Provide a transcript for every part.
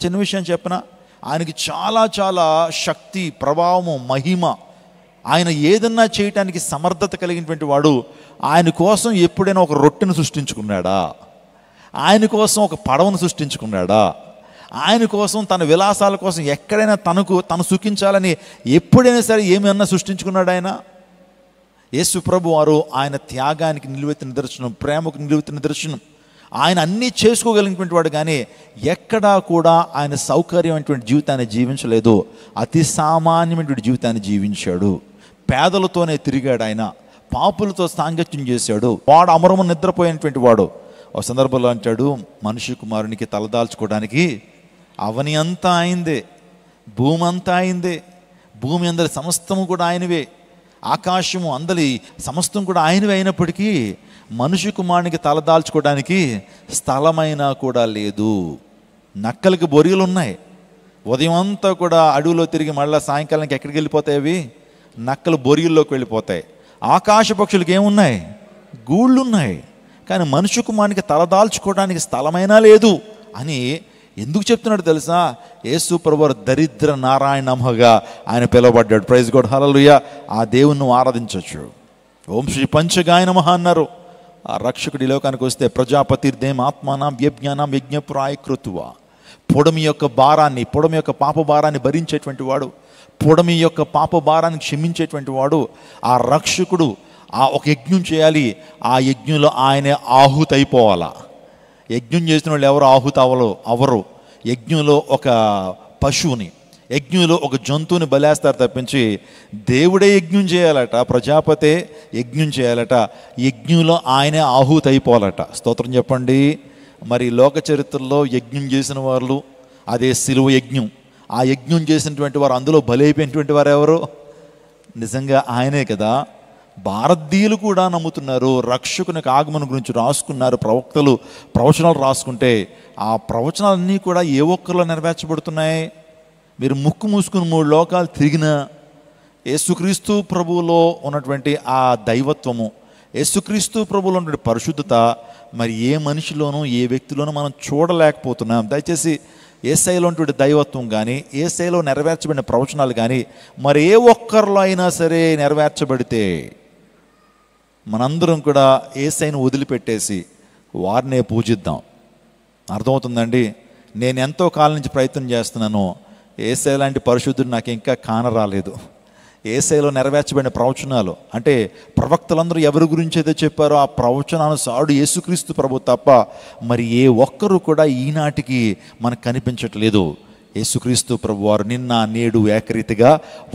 చిన్న విషయం చెప్పనా, ఆయనకి చాలా చాలా శక్తి, ప్రభావము, మహిమ, ఆయన ఏదన్నా చేయటానికి సమర్థత కలిగినటువంటి వాడు. ఆయన కోసం ఎప్పుడైనా ఒక రొట్టెను సృష్టించుకున్నాడా? ఆయన కోసం ఒక పడవను సృష్టించుకున్నాడా? ఆయన కోసం తన విలాసాల కోసం ఎక్కడైనా తను సుఖించాలని ఎప్పుడైనా సరే ఏమన్నా సృష్టించుకున్నాడు ఆయన? యేసు ప్రభు వారు ఆయన త్యాగానికి నిలువెత్తిన నిదర్శనం, ప్రేమకు నిలువెత్తిన నిదర్శనం. ఆయన అన్నీ చేసుకోగలిగినటువంటి వాడు, కానీ ఎక్కడా కూడా ఆయన సౌకర్యమైనటువంటి జీవితాన్ని జీవించలేదు. అతి సామాన్యమైనటువంటి జీవితాన్ని జీవించాడు. పేదలతోనే తిరిగాడు ఆయన, పాపులతో సాంగత్యం చేశాడు. వాడు అమరము నిద్రపోయినటువంటి వాడు. ఒక సందర్భంలో అంటాడు, మనిషి కుమారునికి తలదాల్చుకోవడానికి అవని అంతా అయిందే, భూమి అంతా అయిందే, భూమి అందరి సమస్తము కూడా ఆయనవే, ఆకాశము అందరి సమస్తం కూడా ఆయనవే అయినప్పటికీ మనిషి కుమారునికి తలదాల్చుకోవడానికి స్థలమైనా కూడా లేదు. నక్కలకి బొరియలు ఉన్నాయి. ఉదయం అంతా కూడా అడవిలో తిరిగి మళ్ళీ సాయంకాలానికి ఎక్కడికి వెళ్ళిపోతాయి? అవి నక్కలు బొరియల్లోకి వెళ్ళిపోతాయి. ఆకాశ పక్షులకి ఏమున్నాయి? గూళ్ళు ఉన్నాయి. కానీ మనిషి కుమారునికి తలదాల్చుకోవడానికి స్థలమైనా లేదు అని ఎందుకు చెప్తున్నాడు తెలుసా? యేసు ప్రభువారు దరిద్ర నారాయణమ్మగా ఆయన పిలువబడ్డాడు. ప్రైజ్ గాడ్, హల్లెలూయా. ఆ దేవుణ్ణి ఆరాధించవచ్చు. ఓం శ్రీ పంచగాయ నమః అన్నారు. ఆ రక్షకుడి లోకానికి వస్తే ప్రజాపతిర్దేం ఆత్మానం యజ్ఞానం యజ్ఞపురాయ కృతువ, పొడమి యొక్క భారాన్ని, పొడమి యొక్క పాప భారాన్ని భరించేటువంటి వాడు, పొడమి యొక్క పాప భారాన్ని క్షమించేటువంటి వాడు ఆ రక్షకుడు. ఆ ఒక యజ్ఞం చేయాలి. ఆ యజ్ఞంలో ఆయనే ఆహుతి అయిపోవాలా. యజ్ఞం చేసిన వాళ్ళు ఎవరు ఆహుతి అవరు. యజ్ఞంలో ఒక పశువుని, యజ్ఞంలో ఒక జంతువుని బలేస్తారు తప్పించి దేవుడే యజ్ఞం చేయాలట, ప్రజాపతే యజ్ఞం చేయాలట. యజ్ఞంలో ఆయనే ఆహుతి అయిపోవాలట. స్తోత్రం చెప్పండి. మరి లోక చరిత్రలో యజ్ఞం చేసిన వాళ్ళు, అదే సిలువ యజ్ఞం, ఆ యజ్ఞం చేసినటువంటి వారు, అందులో బలైపోయినటువంటి వారు ఎవరు? నిజంగా ఆయనే కదా. భారతీయులు కూడా నమ్ముతున్నారు. రక్షకునికి ఆగమనం గురించి రాసుకున్నారు. ప్రవక్తలు ప్రవచనాలు రాసుకుంటే ఆ ప్రవచనాలన్నీ కూడా ఏ ఒక్కరిలో నెరవేర్చబడుతున్నాయి? మీరు ముక్కు మూసుకుని 3 లోకాలు తిరిగినా యేసుక్రీస్తు ప్రభువులో ఉన్నటువంటి ఆ దైవత్వము, యేసుక్రీస్తు ప్రభువులో ఉన్నటువంటి పరిశుద్ధత మరి ఏ మనిషిలోనూ ఏ వ్యక్తిలోనూ మనం చూడలేకపోతున్నాం. దయచేసి యేసయ్యలో ఉన్నటువంటి దైవత్వం కానీ, యేసయ్యలో నెరవేర్చబడిన ప్రవచనాలు కానీ మరి ఏ ఒక్కరిలో అయినా సరే నెరవేర్చబడితే మనందరం కూడా యేసయ్యను వదిలిపెట్టేసి వారినే పూజిద్దాం. అర్థమవుతుందండి? నేను ఎంతో కాలం నుంచి ప్రయత్నం చేస్తున్నాను. యేసయ్య లాంటి పరిశుద్ధుడు నాకు ఇంకా కానరాలేదు. యేసయ్యలో నెరవేర్చబడిన ప్రవచనాలు అంటే ప్రవక్తలందరూ ఎవరి గురించి అయితే చెప్పారో ఆ ప్రవచనానుసారుడు యేసుక్రీస్తు ప్రభు తప్ప మరి ఏ ఒక్కరూ కూడా ఈనాటికి మనకు కనిపించట్లేదు. యేసుక్రీస్తు ప్రభు వారు నిన్న నేడు ఏకరీతిగా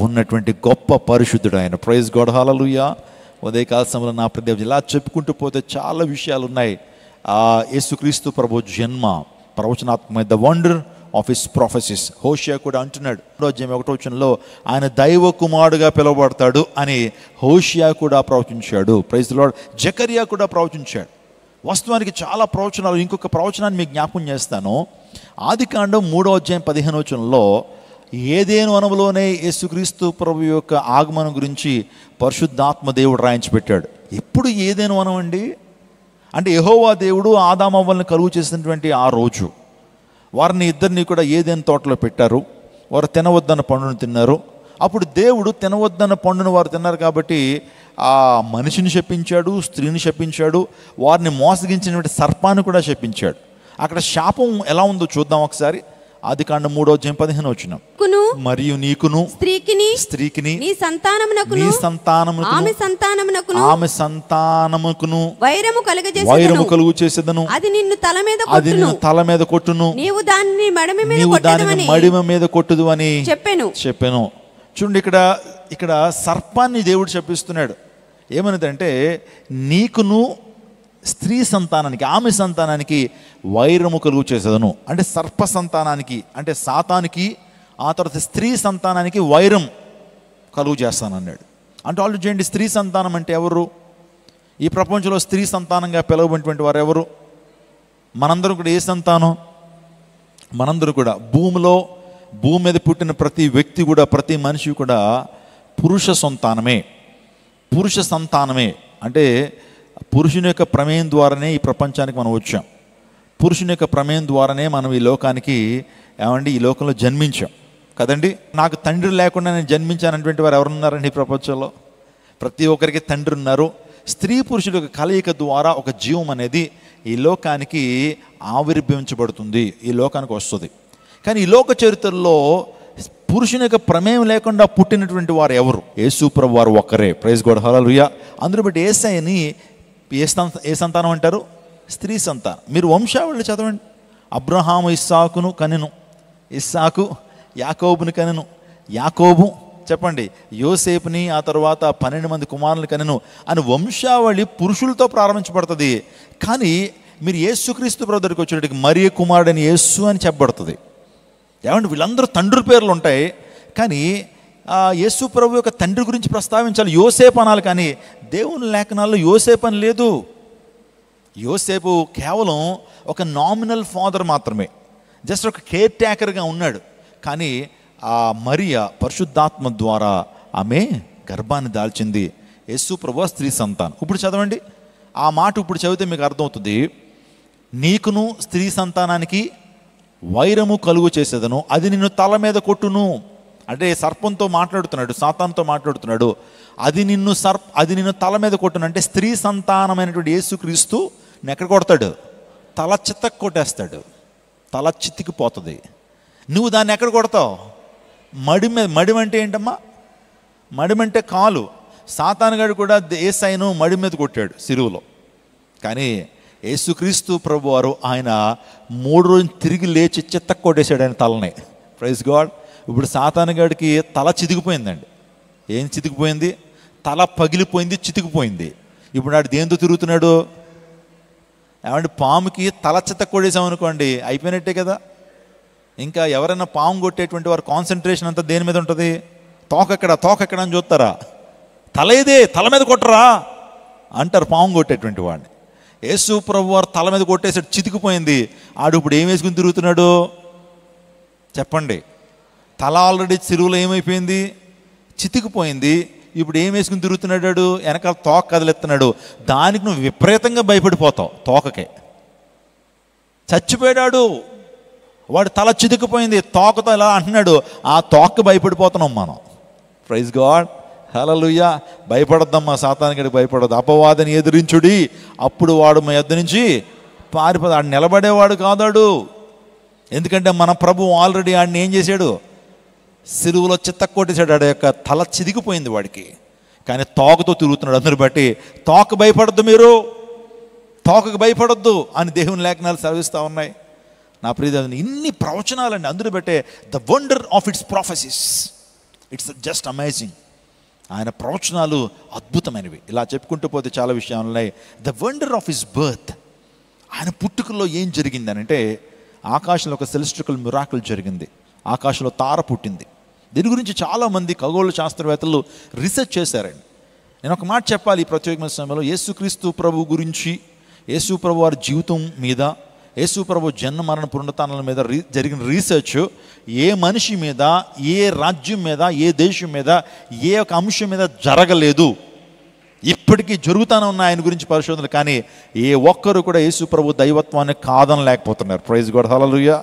ఉన్నటువంటి గొప్ప పరిశుద్ధుడు ఆయన. ప్రైజ్ గాడ్, హల్లెలూయా. ఉదయకాల సమయంలో నా ప్రదేశం ఇలా చెప్పుకుంటూ పోతే చాలా విషయాలు ఉన్నాయి. యేసుక్రీస్తు ప్రభు జన్మ ప్రవచనాత్మకమైన the wonder of his prophecies. హోషియా కూడా అంటున్నాడు 1:1 ఆయన దైవ కుమారుడుగా పిలువబడతాడు అని హోషియా కూడా ప్రవచించాడు. Praise the Lord. జకరియా కూడా ప్రవచించాడు. వాస్తవానికి చాలా ప్రవచనాలు. ఇంకొక ప్రవచనాన్ని మీకు జ్ఞాపకం చేస్తాను. ఆదికాండం 3:15 ఏదేను వనములోనే యేసుక్రీస్తు ప్రభు యొక్క ఆగమనం గురించి పరిశుద్ధాత్మ దేవుడు రాయించి పెట్టాడు. ఎప్పుడు ఏదేను వనం అండి? అంటే యెహోవా దేవుడు ఆదామవ్వల్ని కలుగు చేసినటువంటి ఆ రోజు వారిని ఇద్దరిని కూడా ఏదేను తోటలో పెట్టారు. వారు తినవద్దన్న పండును తిన్నారు. అప్పుడు దేవుడు తినవద్దన్న పండును వారు తిన్నారు కాబట్టి ఆ మనిషిని శపించాడు, స్త్రీని శపించాడు, వారిని మోసగించినటువంటి సర్పాన్ని కూడా శపించాడు. అక్కడ శాపం ఎలా ఉందో చూద్దాం ఒకసారి. ఆదికాండం 3:15 మరియు నీకును స్త్రీకిని నీ సంతానమునకును వైరము కలుగు చేసేదను, అది నిన్ను తల మీద కొట్టును, నీవు దానిని మడిమ మీద కొట్టుదు అని చెప్పాను. చూడండి, ఇక్కడ సర్పాన్ని దేవుడు శపిస్తున్నాడు. ఏమన్నదంటే నీకును స్త్రీ సంతానానికి, ఆమె సంతానానికి వైరము కలుగు చేసేదను. అంటే సర్ప సంతానానికి అంటే సాతానికి, ఆ తర్వాత స్త్రీ సంతానానికి వైరం కలుగు చేస్తానన్నాడు. అంటే ఆలోచన చేయండి, స్త్రీ సంతానం అంటే ఎవరు? ఈ ప్రపంచంలో స్త్రీ సంతానంగా పిలువబడినటువంటి వారు ఎవరు? మనందరం కూడా ఏ సంతానం? మనందరూ కూడా భూమి మీద పుట్టిన ప్రతి వ్యక్తి కూడా, ప్రతి మనిషి కూడా పురుష సంతానమే. అంటే పురుషుని యొక్క ప్రమేయం ద్వారానే ఈ ప్రపంచానికి మనం వచ్చాం. పురుషుని యొక్క ప్రమేయం ద్వారానే మనం ఈ లోకానికి ఏమండి ఈ లోకంలో జన్మించాం కదండి. నాకు తండ్రి లేకుండా నేను జన్మించానటువంటి వారు ఎవరున్నారండి ఈ ప్రపంచంలో? ప్రతి ఒక్కరికి తండ్రి ఉన్నారు. స్త్రీ పురుషుల యొక్క కలయిక ద్వారా ఒక జీవం అనేది ఈ లోకానికి ఆవిర్భవించబడుతుంది, ఈ లోకానికి వస్తుంది. కానీ ఈ లోక చరిత్రలో పురుషుని యొక్క ప్రమేయం లేకుండా పుట్టినటువంటి వారు ఎవరు? యేసు ప్రభు వారు ఒక్కరే. ప్రైజ్ గాడ్, హల్లెలూయా. అందులో బట్టి యేసయ్యని ఏ సంతానం అంటారు? స్త్రీ సంతానం. మీరు వంశావళి చదవండి. అబ్రహాము ఇస్సాకును కనెను, ఇస్సాకు యాకోబుని కనెను, యాకోబు చెప్పండి యోసేపుని, ఆ తర్వాత 12 మంది కుమారులు కనెను అని వంశావళి పురుషులతో ప్రారంభించబడుతుంది. కానీ మీరు యేసుక్రీస్తు ప్రభు దగ్గరికి వచ్చేటికి మరియ కుమారుడని యేసు అని చెప్పబడుతుంది. ఏమంటే వీళ్ళందరూ తండ్రి పేర్లు ఉంటాయి, కానీ యేసు ప్రభు యొక్క తండ్రి గురించి ప్రస్తావించాలి, యోసేపు అనాలి. కానీ దేవుని లేఖనాల్లో యోసేపు అని లేదు. యోసేపు కేవలం ఒక నామినల్ ఫాదర్ మాత్రమే, జస్ట్ ఒక కేర్ టేకర్గా ఉన్నాడు. కానీ ఆ మరియ పరిశుద్ధాత్మ ద్వారా ఆమె గర్భాన్ని దాల్చింది. యేసు ప్రభు స్త్రీ సంతానం. ఇప్పుడు చదవండి ఆ మాట, ఇప్పుడు చదివితే మీకు అర్థమవుతుంది. నీకును స్త్రీ సంతానానికి వైరము కలుగు చేసేదను, అది నిన్ను తల మీద కొట్టును. అంటే సర్పంతో మాట్లాడుతున్నాడు, సాతానుతో మాట్లాడుతున్నాడు. అది నిన్ను తల మీద కొట్టును అంటే స్త్రీ సంతానమైనటువంటి యేసుక్రీస్తు ఎక్కడ కొడతాడు? తల చిత్తకు కొట్టేస్తాడు, తల చితికిపోతుంది. నువ్వు దాన్ని ఎక్కడ కొడతావు? మడి మీద. మడిమ అంటే ఏంటమ్మా? మడిమంటే కాలు. సాతానుగాడు కూడా యేసయ్యను మడి మీద కొట్టాడు సిలువలో. కానీ యేసుక్రీస్తు ప్రభు వారు ఆయన 3 రోజులు తిరిగి లేచి చిత్తకు కొట్టేశాడు ఆయన తలని. Praise God. ఇప్పుడు సాతానుగాడికి తల చితికిపోయిందండి. ఏం చితికిపోయింది? తల పగిలిపోయింది, చితికిపోయింది. ఇప్పుడు నాడు దేంతో తిరుగుతున్నాడు? ఏమంటే పాముకి తల చిత్తకు కొట్టేసామనుకోండి అయిపోయినట్టే కదా. ఇంకా ఎవరైనా పాము కొట్టేటువంటి వారు కాన్సన్ట్రేషన్ అంతా దేని మీద ఉంటుంది? తోకెక్కడ అని చూస్తారా? తల ఇదే, తల మీద కొట్టరా అంటారు పాము కొట్టేటువంటి వాడిని. యేసు ప్రభు వారు తల మీద కొట్టేసాడు, చితికిపోయింది. ఆడు ఇప్పుడు ఏం వేసుకుని తిరుగుతున్నాడు చెప్పండి? తల ఆల్రెడీ సిలువలో ఏమైపోయింది? చితికిపోయింది. ఇప్పుడు ఏం వేసుకుని తిరుగుతున్నాడు? వెనకాల తోక కదిలెత్తున్నాడు. దానికి నువ్వు విపరీతంగా భయపడిపోతావు. తోకకే చచ్చిపోయాడు వాడు, తల చితికిపోయింది, తోకతో ఇలా అంటున్నాడు. ఆ తోకకి భయపడిపోతున్నాం మనం. ప్రైజ్ గాడ్, హల్లెలూయా. భయపడద్దమ్మా, సాతానుగాడికి భయపడద్దు. అపవాదిని ఎదిరించుడి, అప్పుడు వాడు మా యొద్ద నుంచి పారిపోదు. ఆడు నిలబడేవాడు కాదాడు. ఎందుకంటే మన ప్రభు ఆల్రెడీ ఆడిని ఏం చేశాడు? సిలువలో చిత్తకు కొట్టేశాడు. ఆడి యొక్క తల చిదిగిపోయింది వాడికి. కానీ తోకతో తిరుగుతున్నాడు. అందరు బట్టి తోక భయపడద్దు, మీరు తోకకు భయపడద్దు అని దేవుని లేఖనాలు సెలవిస్తూ ఉన్నాయి. నా ప్రియదేవుని ఇన్ని ప్రవచనాలండి. అందరూ బట్టే the wonder of it's prophecies, it's just amazing. ఆయన ప్రవచనాలు అద్భుతమైనవి. ఇలా చెప్పుకుంటూ పోతే చాలా విషయాలు ఉన్నాయి. The wonder of his birth, ఆయన పుట్టుకలో ఏం జరిగిందని అంటే ఆకాశంలో ఒక సెలెస్టికల్ మిరాకిల్ జరిగింది. ఆకాశంలో తార పుట్టింది. దీని గురించి చాలామంది ఖగోళ శాస్త్రవేత్తలు రీసెర్చ్ చేశారండి. నేను ఒక మాట చెప్పాలి ఈ ప్రత్యేకమైన సమయంలో. యేసుక్రీస్తు ప్రభు గురించి, యేసు ప్రభు వారి జీవితం మీద, యేసు ప్రభు జన్మ మరణ పునరుత్థానాల మీద జరిగిన రీసెర్చ్ ఏ మనిషి మీద, ఏ రాజ్యం మీద, ఏ దేశం మీద, ఏ ఒక అంశం మీద జరగలేదు. ఇప్పటికీ జరుగుతూనే ఉన్న ఆయన గురించి పరిశోధనలు. కానీ ఏ ఒక్కరు కూడా యేసు ప్రభు దైవత్వాన్ని కాదనలేకపోతున్నారు. ప్రైజ్ గాడ్, హల్లెలూయా.